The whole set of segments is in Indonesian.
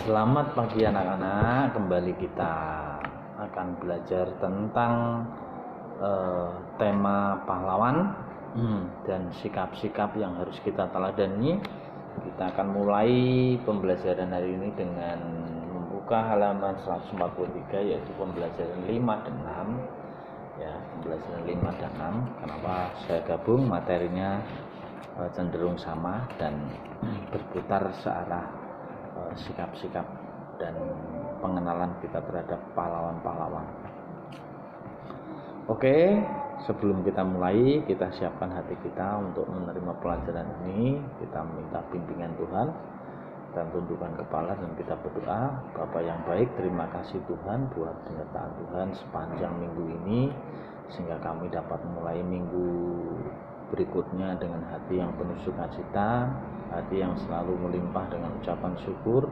Selamat pagi anak-anak, kembali kita akan belajar tentang tema pahlawan dan sikap-sikap yang harus kita teladani. Kita akan mulai pembelajaran hari ini dengan membuka halaman 143, yaitu pembelajaran 5 dan 6. Ya, pembelajaran 5 dan 6. Kenapa saya gabung? Materinya cenderung sama dan berputar searah sikap-sikap dan pengenalan kita terhadap pahlawan-pahlawan. Oke, sebelum kita mulai, kita siapkan hati kita untuk menerima pelajaran ini. Kita minta bimbingan Tuhan dan tundukkan kepala dan kita berdoa. Bapa yang baik, terima kasih Tuhan buat penyertaan Tuhan sepanjang minggu ini, sehingga kami dapat mulai minggu berikutnya dengan hati yang penuh sukacita, hati yang selalu melimpah dengan ucapan syukur.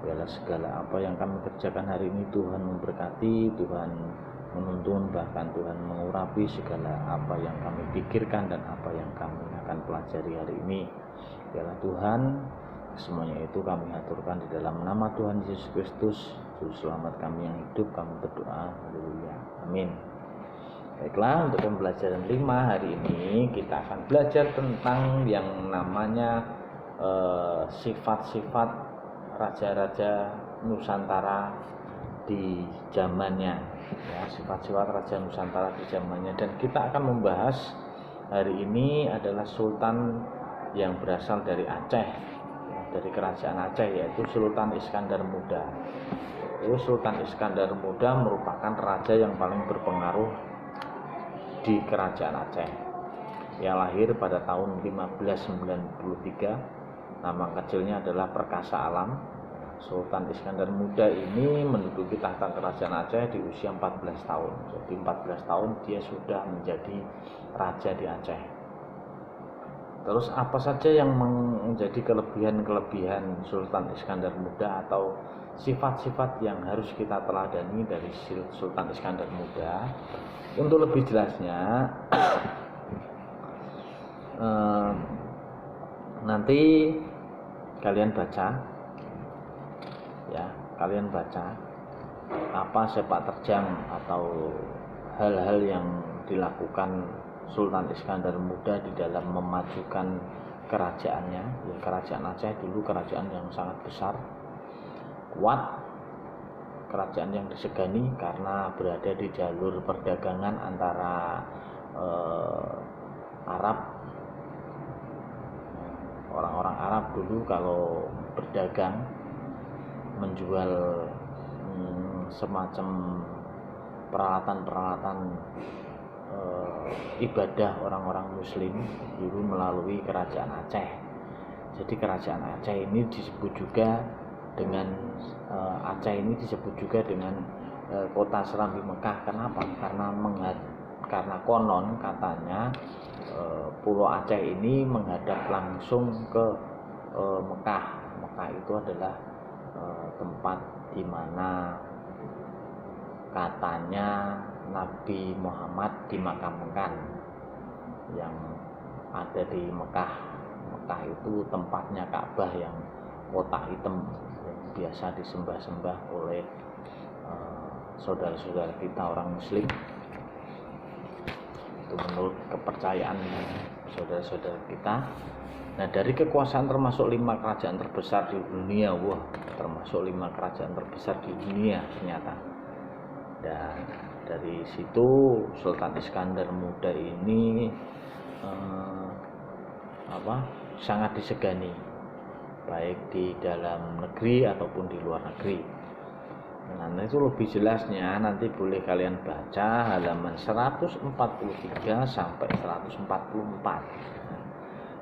Biarlah segala apa yang kami kerjakan hari ini Tuhan memberkati, Tuhan menuntun, bahkan Tuhan mengurapi segala apa yang kami pikirkan dan apa yang kami akan pelajari hari ini. Biarlah Tuhan, semuanya itu kami aturkan di dalam nama Tuhan Yesus Kristus, Juru Selamat kami yang hidup. Kami berdoa, haleluya, amin. Baiklah, untuk pembelajaran 5 hari ini kita akan belajar tentang yang namanya sifat-sifat raja-raja Nusantara di zamannya, ya, sifat-sifat raja Nusantara di zamannya. Dan kita akan membahas hari ini adalah sultan yang berasal dari Aceh, ya, dari kerajaan Aceh, yaitu Sultan Iskandar Muda. Sultan Iskandar Muda merupakan raja yang paling berpengaruh di kerajaan Aceh. Ia lahir pada tahun 1593. Nama kecilnya adalah Perkasa Alam. Sultan Iskandar Muda ini menduduki tahta kerajaan Aceh di usia 14 tahun. Jadi 14 tahun dia sudah menjadi raja di Aceh. Terus apa saja yang menjadi kelebihan-kelebihan Sultan Iskandar Muda atau sifat-sifat yang harus kita teladani dari Sultan Iskandar Muda? Untuk lebih jelasnya nanti kalian baca, ya, kalian baca apa sepak terjang atau hal-hal yang dilakukan Sultan Iskandar Muda di dalam memajukan kerajaannya. Ya, kerajaan Aceh dulu kerajaan yang sangat besar, kuat, kerajaan yang disegani karena berada di jalur perdagangan antara Arab. Orang-orang Arab dulu kalau berdagang menjual semacam peralatan-peralatan ibadah orang-orang Muslim dulu melalui kerajaan Aceh. Jadi kerajaan Aceh ini disebut juga dengan kota Serambi Mekah. Kenapa? Karena konon katanya Pulau Aceh ini menghadap langsung ke Mekah. Mekah itu adalah tempat di mana katanya Nabi Muhammad dimakamkan, yang ada di Mekah. Mekah itu tempatnya Ka'bah yang kotak hitam yang biasa disembah-sembah oleh saudara-saudara kita orang Muslim. Itu menurut kepercayaan saudara-saudara kita. Nah, dari kekuasaan termasuk 5 kerajaan terbesar di dunia, termasuk 5 kerajaan terbesar di dunia ternyata. Dan dari situ Sultan Iskandar Muda ini sangat disegani, baik di dalam negeri ataupun di luar negeri. Nah, itu lebih jelasnya nanti boleh kalian baca halaman 143 sampai 144.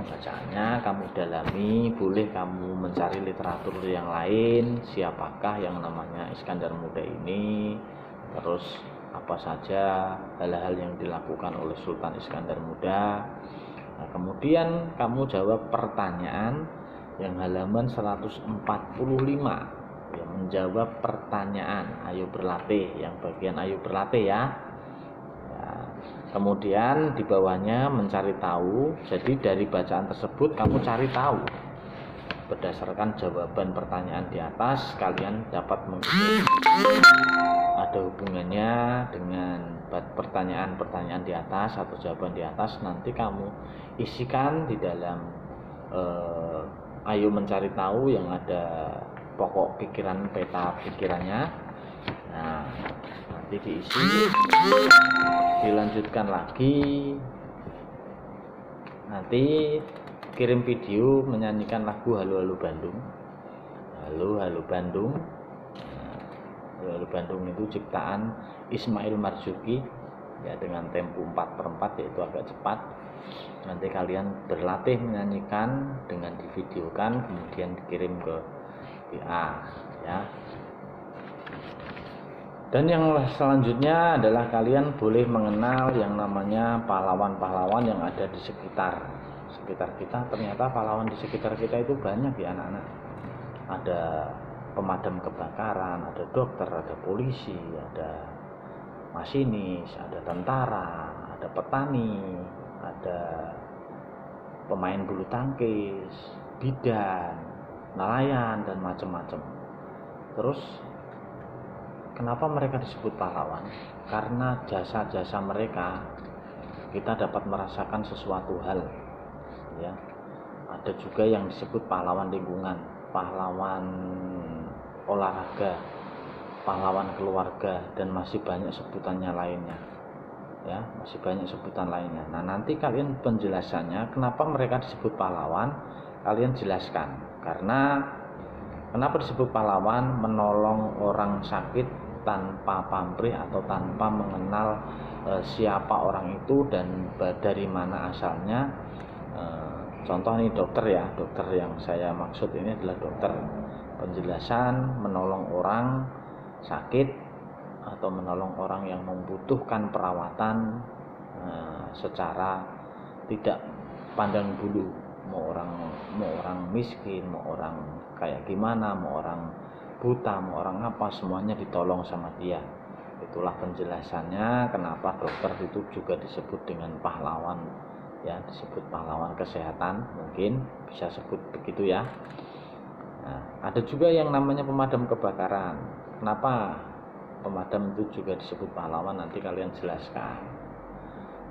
Bacaannya kamu dalami, boleh kamu mencari literatur yang lain, siapakah yang namanya Iskandar Muda ini, terus apa saja hal-hal yang dilakukan oleh Sultan Iskandar Muda. Nah, kemudian kamu jawab pertanyaan yang halaman 145, ya, menjawab pertanyaan. Ayo berlatih, yang bagian ayo berlatih ya. Kemudian di bawahnya mencari tahu. Jadi dari bacaan tersebut kamu cari tahu berdasarkan jawaban pertanyaan di atas kalian dapat mengikuti ada hubungannya dengan pertanyaan-pertanyaan di atas atau jawaban di atas. Nanti kamu isikan di dalam ayo mencari tahu yang ada pokok pikiran, peta pikirannya. Nah, nanti diisi, dilanjutkan lagi, nanti kirim video menyanyikan lagu Halo Halo Bandung. Halo Halo Bandung. Halo Halo Bandung itu ciptaan Ismail Marzuki ya, dengan tempo 4/4 yaitu agak cepat. Nanti kalian berlatih menyanyikan dengan divideokan kemudian dikirim ke WA ya. Dan yang selanjutnya adalah kalian boleh mengenal yang namanya pahlawan-pahlawan yang ada di sekitar kita. Ternyata pahlawan di sekitar kita itu banyak ya anak-anak. Ada pemadam kebakaran, ada dokter, ada polisi, ada masinis, ada tentara, ada petani, ada pemain bulu tangkis, bidan, nelayan, dan macam-macam. Terus kenapa mereka disebut pahlawan? Karena jasa-jasa mereka kita dapat merasakan sesuatu hal ya. Ada juga yang disebut pahlawan lingkungan, pahlawan olahraga, pahlawan keluarga, dan masih banyak sebutannya lainnya ya, masih banyak sebutan lainnya. Nah, nanti kalian penjelasannya kenapa mereka disebut pahlawan kalian jelaskan. Karena kenapa disebut pahlawan? Menolong orang sakit tanpa pamrih atau tanpa mengenal siapa orang itu dan dari mana asalnya. Contoh nih dokter ya, dokter yang saya maksud ini adalah dokter. Penjelasan menolong orang sakit atau menolong orang yang membutuhkan perawatan secara tidak pandang bulu, mau orang miskin, mau orang kayak gimana, mau orang buta, mau orang apa, semuanya ditolong sama dia. Itulah penjelasannya kenapa dokter itu juga disebut dengan pahlawan ya, disebut pahlawan kesehatan, mungkin bisa sebut begitu ya. Nah, ada juga yang namanya pemadam kebakaran. Kenapa pemadam itu juga disebut pahlawan? Nanti kalian jelaskan.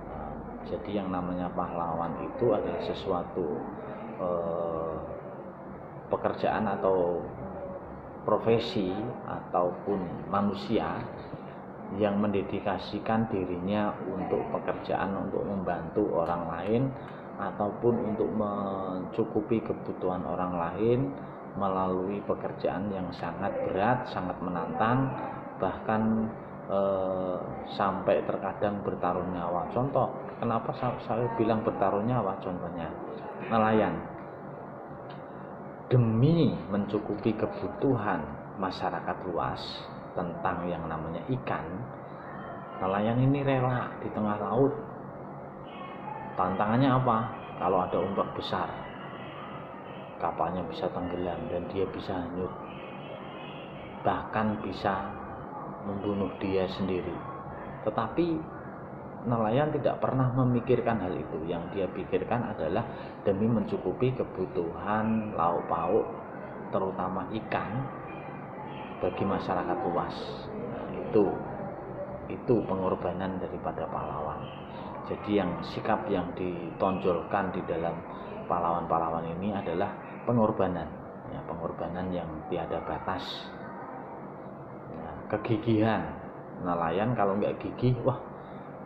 Nah, jadi yang namanya pahlawan itu adalah sesuatu pekerjaan atau profesi ataupun manusia yang mendedikasikan dirinya untuk pekerjaan, untuk membantu orang lain ataupun untuk mencukupi kebutuhan orang lain melalui pekerjaan yang sangat berat, sangat menantang, bahkan sampai terkadang bertaruh nyawa. Contoh, kenapa saya bilang bertaruh nyawa? Contohnya nelayan, demi mencukupi kebutuhan masyarakat luas tentang yang namanya ikan, nelayan ini rela di tengah laut. Tantangannya apa? Kalau ada ombak besar, kapalnya bisa tenggelam dan dia bisa hanyut, bahkan bisa membunuh dia sendiri. Tetapi nelayan tidak pernah memikirkan hal itu. Yang dia pikirkan adalah demi mencukupi kebutuhan lauk pauk, terutama ikan, bagi masyarakat luas. Nah, itu pengorbanan daripada pahlawan. Jadi yang sikap yang ditonjolkan di dalam pahlawan-pahlawan ini adalah pengorbanan ya, pengorbanan yang tiada batas ya, kegigihan. Nelayan kalau nggak gigih, wah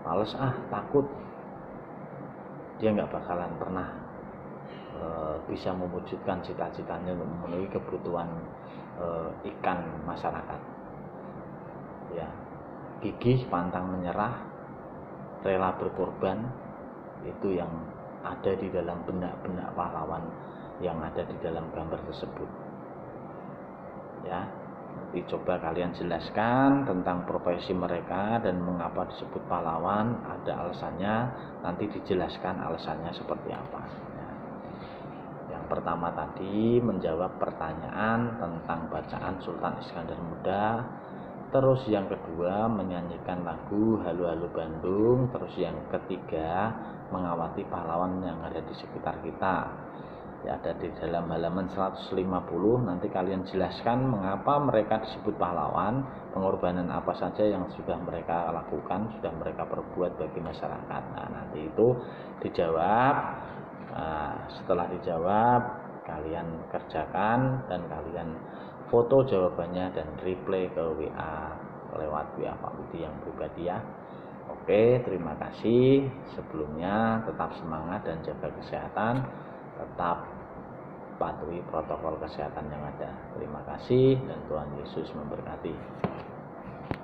males takut, dia nggak bakalan pernah bisa mewujudkan cita-citanya untuk memenuhi kebutuhan ikan masyarakat ya. Gigih, pantang menyerah, rela berkorban, itu yang ada di dalam benak-benak pahlawan yang ada di dalam gambar tersebut ya. Nanti coba kalian jelaskan tentang profesi mereka dan mengapa disebut pahlawan, ada alasannya, nanti dijelaskan alasannya seperti apa ya. Yang pertama tadi menjawab pertanyaan tentang bacaan Sultan Iskandar Muda. Terus yang kedua menyanyikan lagu Halo Halo Bandung. Terus yang ketiga mengawati pahlawan yang ada di sekitar kita. ya, ada di dalam halaman 150. Nanti kalian jelaskan mengapa mereka disebut pahlawan, pengorbanan apa saja yang sudah mereka lakukan, sudah mereka perbuat bagi masyarakat. Nah, nanti itu dijawab. Nah, setelah dijawab, kalian kerjakan dan kalian foto jawabannya dan reply ke WA lewat WA Pak Budi yang pribadi ya. Oke, terima kasih. Sebelumnya tetap semangat dan jaga kesehatan, tetap patuhi protokol kesehatan yang ada. Terima kasih dan Tuhan Yesus memberkati.